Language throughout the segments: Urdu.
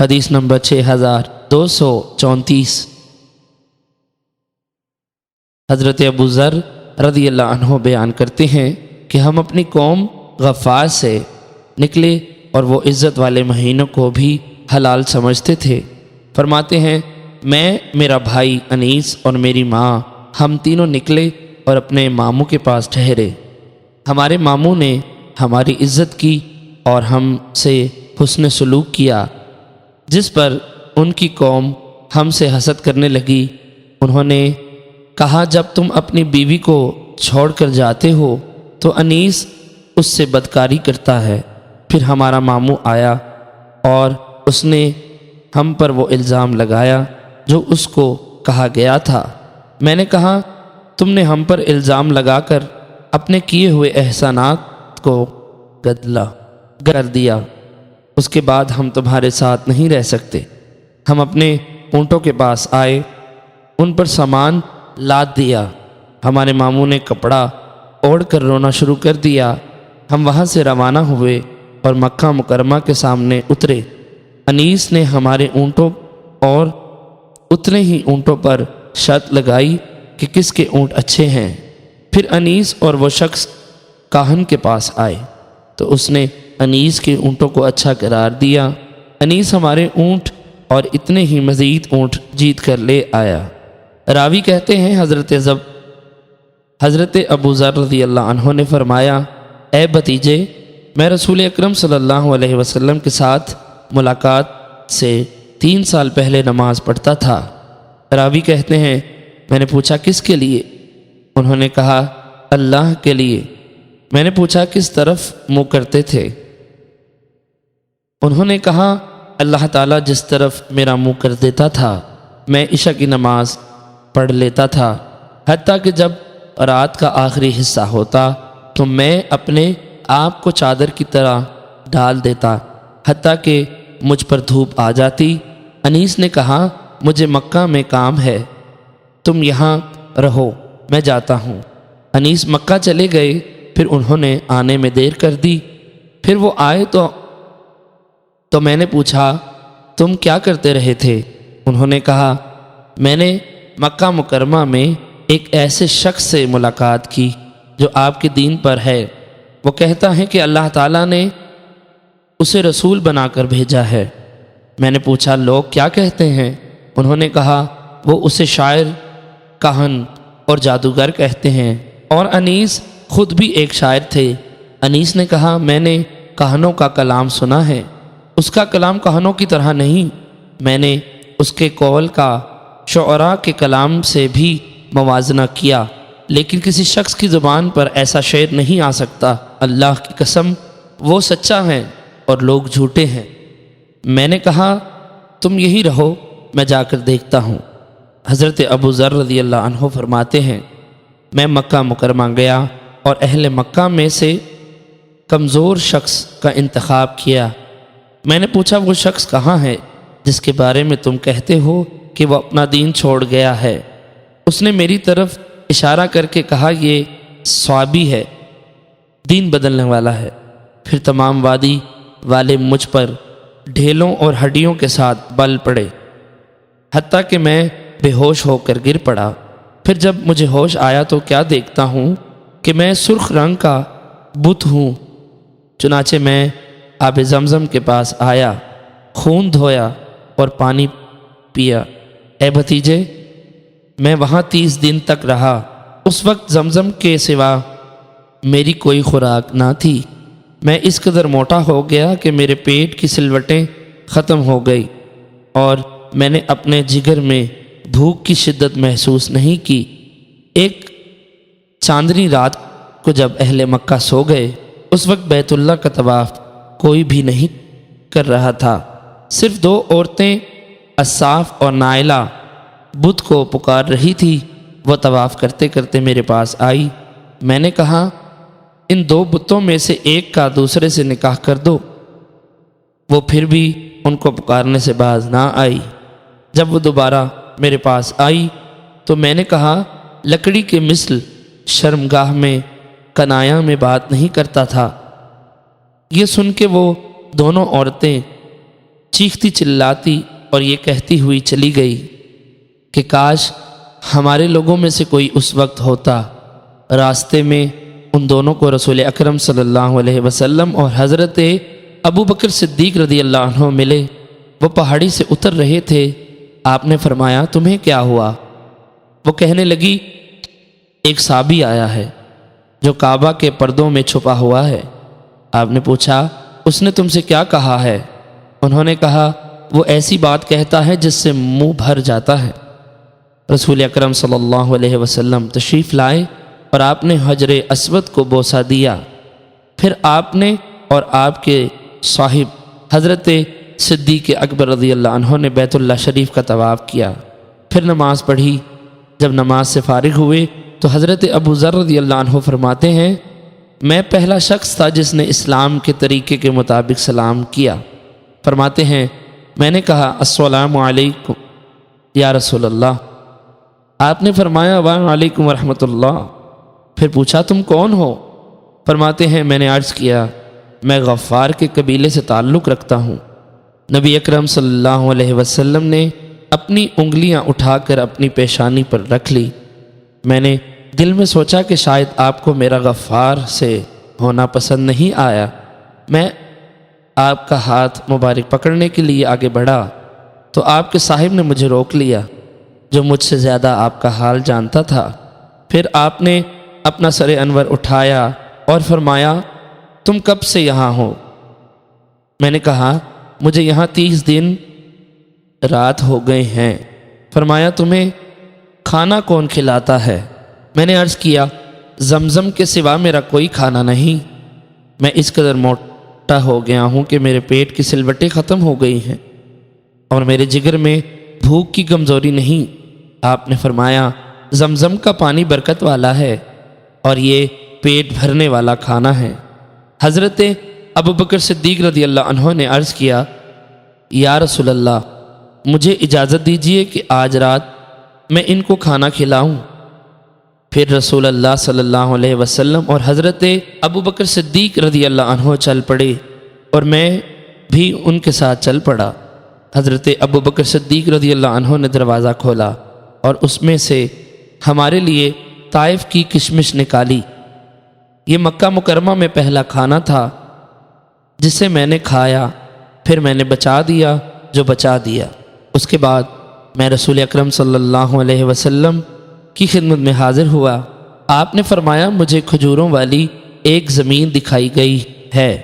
حدیث نمبر 6234۔ حضرت ابو ذر رضی اللہ عنہ بیان کرتے ہیں کہ ہم اپنی قوم غفار سے نکلے اور وہ عزت والے مہینوں کو بھی حلال سمجھتے تھے۔ فرماتے ہیں میں، میرا بھائی انیس اور میری ماں، ہم تینوں نکلے اور اپنے ماموں کے پاس ٹھہرے۔ ہمارے ماموں نے ہماری عزت کی اور ہم سے حسن سلوک کیا، جس پر ان کی قوم ہم سے حسد کرنے لگی۔ انہوں نے کہا جب تم اپنی بیوی کو چھوڑ کر جاتے ہو تو انیس اس سے بدکاری کرتا ہے۔ پھر ہمارا ماموں آیا اور اس نے ہم پر وہ الزام لگایا جو اس کو کہا گیا تھا۔ میں نے کہا تم نے ہم پر الزام لگا کر اپنے کیے ہوئے احسانات کو گدلا کر دیا، اس کے بعد ہم تمہارے ساتھ نہیں رہ سکتے۔ ہم اپنے اونٹوں کے پاس آئے، ان پر سامان لاد دیا۔ ہمارے ماموں نے کپڑا اوڑھ کر رونا شروع کر دیا۔ ہم وہاں سے روانہ ہوئے اور مکہ مکرمہ کے سامنے اترے۔ انیس نے ہمارے اونٹوں اور اتنے ہی اونٹوں پر شرط لگائی کہ کس کے اونٹ اچھے ہیں۔ پھر انیس اور وہ شخص کاہن کے پاس آئے تو اس نے انیس کے اونٹوں کو اچھا قرار دیا۔ انیس ہمارے اونٹ اور اتنے ہی مزید اونٹ جیت کر لے آیا۔ راوی کہتے ہیں حضرت ابو ذر رضی اللہ عنہ نے فرمایا اے بھتیجے، میں رسول اکرم صلی اللہ علیہ وسلم کے ساتھ ملاقات سے 3 سال پہلے نماز پڑھتا تھا۔ راوی کہتے ہیں میں نے پوچھا کس کے لیے؟ انہوں نے کہا اللہ کے لیے۔ میں نے پوچھا کس طرف منہ کرتے تھے؟ انہوں نے کہا اللہ تعالیٰ جس طرف میرا منہ کر دیتا تھا میں عشاء کی نماز پڑھ لیتا تھا، حتیٰ کہ جب رات کا آخری حصہ ہوتا تو میں اپنے آپ کو چادر کی طرح ڈال دیتا حتیٰ کہ مجھ پر دھوپ آ جاتی۔ انیس نے کہا مجھے مکہ میں کام ہے، تم یہاں رہو، میں جاتا ہوں۔ انیس مکہ چلے گئے۔ پھر انہوں نے آنے میں دیر کر دی۔ پھر وہ آئے تو میں نے پوچھا تم کیا کرتے رہے تھے؟ انہوں نے کہا میں نے مکہ مکرمہ میں ایک ایسے شخص سے ملاقات کی جو آپ کے دین پر ہے۔ وہ کہتا ہے کہ اللہ تعالیٰ نے اسے رسول بنا کر بھیجا ہے۔ میں نے پوچھا لوگ کیا کہتے ہیں؟ انہوں نے کہا وہ اسے شاعر، کاہن اور جادوگر کہتے ہیں، اور انیس خود بھی ایک شاعر تھے۔ انیس نے کہا میں نے کاہنوں کا کلام سنا ہے، اس کا کلام کاہنوں کی طرح نہیں، میں نے اس کے قول کا شعراء کے کلام سے بھی موازنہ کیا، لیکن کسی شخص کی زبان پر ایسا شعر نہیں آ سکتا۔ اللہ کی قسم وہ سچا ہے اور لوگ جھوٹے ہیں۔ میں نے کہا تم یہی رہو، میں جا کر دیکھتا ہوں۔ حضرت ابو ذر رضی اللہ عنہ فرماتے ہیں میں مکہ مکرمہ گیا اور اہل مکہ میں سے کمزور شخص کا انتخاب کیا۔ میں نے پوچھا وہ شخص کہاں ہے جس کے بارے میں تم کہتے ہو کہ وہ اپنا دین چھوڑ گیا ہے؟ اس نے میری طرف اشارہ کر کے کہا یہ صحابی ہے، دین بدلنے والا ہے۔ پھر تمام وادی والے مجھ پر ڈھیلوں اور ہڈیوں کے ساتھ بل پڑے، حتیٰ کہ میں بے ہوش ہو کر گر پڑا۔ پھر جب مجھے ہوش آیا تو کیا دیکھتا ہوں کہ میں سرخ رنگ کا بت ہوں۔ چنانچہ میں آب زمزم کے پاس آیا، خون دھویا اور پانی پیا۔ اے بھتیجے، میں وہاں 30 دن تک رہا۔ اس وقت زمزم کے سوا میری کوئی خوراک نہ تھی۔ میں اس قدر موٹا ہو گیا کہ میرے پیٹ کی سلوٹیں ختم ہو گئی اور میں نے اپنے جگر میں بھوک کی شدت محسوس نہیں کی۔ ایک چاندنی رات کو جب اہل مکہ سو گئے، اس وقت بیت اللہ کا طواف کوئی بھی نہیں کر رہا تھا، صرف 2 عورتیں اصاف اور نائلہ بت کو پکار رہی تھی۔ وہ طواف کرتے کرتے میرے پاس آئی۔ میں نے کہا ان 2 بتوں میں سے ایک کا دوسرے سے نکاح کر دو۔ وہ پھر بھی ان کو پکارنے سے باز نہ آئی۔ جب وہ دوبارہ میرے پاس آئی تو میں نے کہا لکڑی کے مثل شرمگاہ میں کنایا میں بات نہیں کرتا تھا۔ یہ سن کے وہ دونوں عورتیں چیختی چلاتی اور یہ کہتی ہوئی چلی گئی کہ کاش ہمارے لوگوں میں سے کوئی اس وقت ہوتا۔ راستے میں ان دونوں کو رسول اکرم صلی اللہ علیہ وسلم اور حضرت ابو بکر صدیق رضی اللہ عنہ ملے۔ وہ پہاڑی سے اتر رہے تھے۔ آپ نے فرمایا تمہیں کیا ہوا؟ وہ کہنے لگی ایک صحابی آیا ہے جو کعبہ کے پردوں میں چھپا ہوا ہے۔ آپ نے پوچھا اس نے تم سے کیا کہا ہے؟ انہوں نے کہا وہ ایسی بات کہتا ہے جس سے منہ بھر جاتا ہے۔ رسول اکرم صلی اللہ علیہ وسلم تشریف لائے اور آپ نے حجر اسود کو بوسہ دیا۔ پھر آپ نے اور آپ کے صاحب حضرت صدیق اکبر رضی اللہ عنہ نے بیت اللہ شریف کا طواف کیا، پھر نماز پڑھی۔ جب نماز سے فارغ ہوئے تو حضرت ابو ذر رضی اللہ عنہ فرماتے ہیں میں پہلا شخص تھا جس نے اسلام کے طریقے کے مطابق سلام کیا۔ فرماتے ہیں میں نے کہا السلام علیکم یا رسول اللہ۔ آپ نے فرمایا وعلیکم ورحمۃ اللہ۔ پھر پوچھا تم کون ہو؟ فرماتے ہیں میں نے عرض کیا میں غفار کے قبیلے سے تعلق رکھتا ہوں۔ نبی اکرم صلی اللہ علیہ وسلم نے اپنی انگلیاں اٹھا کر اپنی پیشانی پر رکھ لی۔ میں نے دل میں سوچا کہ شاید آپ کو میرا غفار سے ہونا پسند نہیں آیا۔ میں آپ کا ہاتھ مبارک پکڑنے کے لیے آگے بڑھا تو آپ کے صاحب نے مجھے روک لیا جو مجھ سے زیادہ آپ کا حال جانتا تھا۔ پھر آپ نے اپنا سر انور اٹھایا اور فرمایا تم کب سے یہاں ہو؟ میں نے کہا مجھے یہاں 30 دن رات ہو گئے ہیں۔ فرمایا تمہیں کھانا کون کھلاتا ہے؟ میں نے عرض کیا زمزم کے سوا میرا کوئی کھانا نہیں۔ میں اس قدر موٹا ہو گیا ہوں کہ میرے پیٹ کی سلوٹیں ختم ہو گئی ہیں اور میرے جگر میں بھوک کی کمزوری نہیں۔ آپ نے فرمایا زمزم کا پانی برکت والا ہے اور یہ پیٹ بھرنے والا کھانا ہے۔ حضرت ابو بکر صدیق رضی اللہ عنہ نے عرض کیا یا رسول اللہ مجھے اجازت دیجیے کہ آج رات میں ان کو کھانا کھلاؤں۔ پھر رسول اللہ صلی اللہ علیہ وسلم اور حضرت ابو بکر صدیق رضی اللہ عنہ چل پڑے اور میں بھی ان کے ساتھ چل پڑا۔ حضرت ابو بکر صدیق رضی اللہ عنہ نے دروازہ کھولا اور اس میں سے ہمارے لیے طائف کی کشمش نکالی۔ یہ مکہ مکرمہ میں پہلا کھانا تھا جسے میں نے کھایا، پھر میں نے بچا دیا جو بچا دیا۔ اس کے بعد میں رسول اکرم صلی اللہ علیہ وسلم کی خدمت میں حاضر ہوا۔ آپ نے فرمایا مجھے کھجوروں والی ایک زمین دکھائی گئی ہے،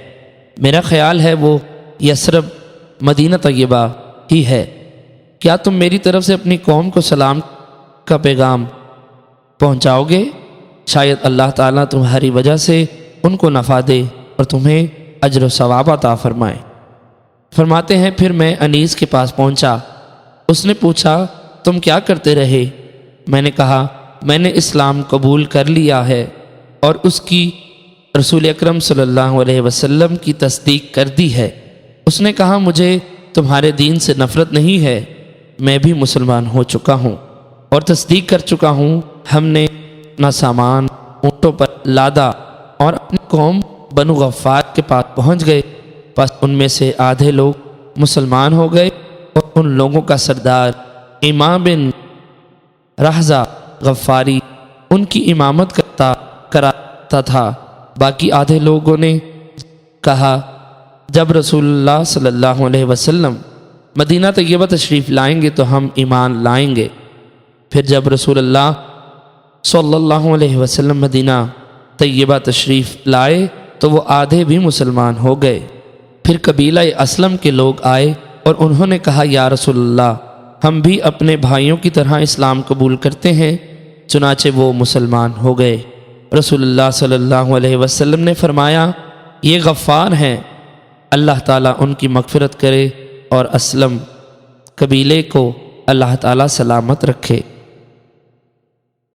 میرا خیال ہے وہ یثرب مدینہ طیبہ ہی ہے۔ کیا تم میری طرف سے اپنی قوم کو سلام کا پیغام پہنچاؤ گے؟ شاید اللہ تعالیٰ تمہاری وجہ سے ان کو نفع دے اور تمہیں اجر و ثواب عطا فرمائے۔ فرماتے ہیں پھر میں انیس کے پاس پہنچا۔ اس نے پوچھا تم کیا کرتے رہے؟ میں نے کہا میں نے اسلام قبول کر لیا ہے اور اس کی رسول اکرم صلی اللہ علیہ وسلم کی تصدیق کر دی ہے۔ اس نے کہا مجھے تمہارے دین سے نفرت نہیں ہے، میں بھی مسلمان ہو چکا ہوں اور تصدیق کر چکا ہوں۔ ہم نے اپنا سامان اونٹوں پر لادا اور اپنی قوم بنو غفار کے پاس پہنچ گئے، بس ان میں سے آدھے لوگ مسلمان ہو گئے اور ان لوگوں کا سردار امام بن رحزہ غفاری ان کی امامت کراتا تھا۔ باقی آدھے لوگوں نے کہا جب رسول اللہ صلی اللہ علیہ وسلم مدینہ طیبہ تشریف لائیں گے تو ہم ایمان لائیں گے۔ پھر جب رسول اللہ صلی اللہ علیہ وسلم مدینہ طیبہ تشریف لائے تو وہ آدھے بھی مسلمان ہو گئے۔ پھر قبیلہ اسلم کے لوگ آئے اور انہوں نے کہا یا رسول اللہ ہم بھی اپنے بھائیوں کی طرح اسلام قبول کرتے ہیں، چنانچہ وہ مسلمان ہو گئے۔ رسول اللہ صلی اللہ علیہ وسلم نے فرمایا یہ غفار ہیں، اللہ تعالیٰ ان کی مغفرت کرے اور اسلم قبیلے کو اللہ تعالیٰ سلامت رکھے۔